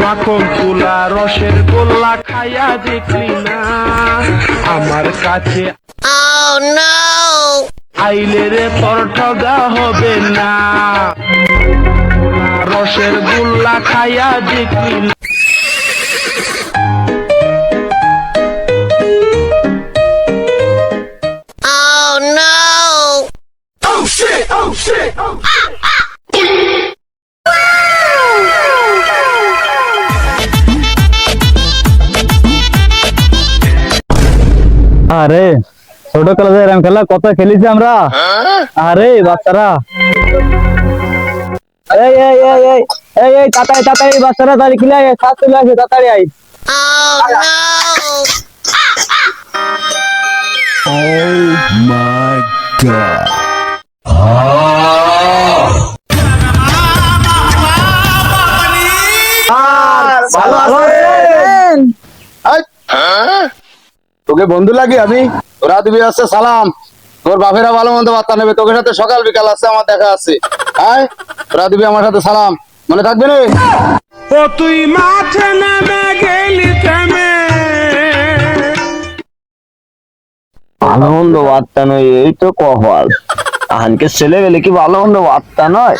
মাখন তুলা রসের গোল্লা খাইয়া দেখলি না আমার কাছে আইলে রে তোর ঠগা হবে না রসের গোল্লা খাইয়া দেখলি না আরে ছোট কালে এরকম খেলা কত খেলেছি আমরা। আরে বাচ্চারা এই এই এই এই এই এই তাড়াতাড়ি তাড়াতাড়ি বাচ্চারা তাড়াতাড়ি খেলে আয়, কাজ চলে আসে তাড়াতাড়ি আয়। তোকে বন্ধু লাগি আমি, তোরা দিবি আছে সালাম, তোর বাপেরা ভালো মন্দ বার্তা নেবে, তোকে সাথে সকাল বিকাল আছে আমার দেখা আছে। আয় তোরা দিবি আমার সাথে সালাম, মনে থাকবে রে। ও তুই মাঠে নেমে গেলি থেমে ভালো মন্দ বার্তা নয়, এই তো কপাল। আহানকে ছেলে গেলে কি ভালো মন্দ বার্তা নয়।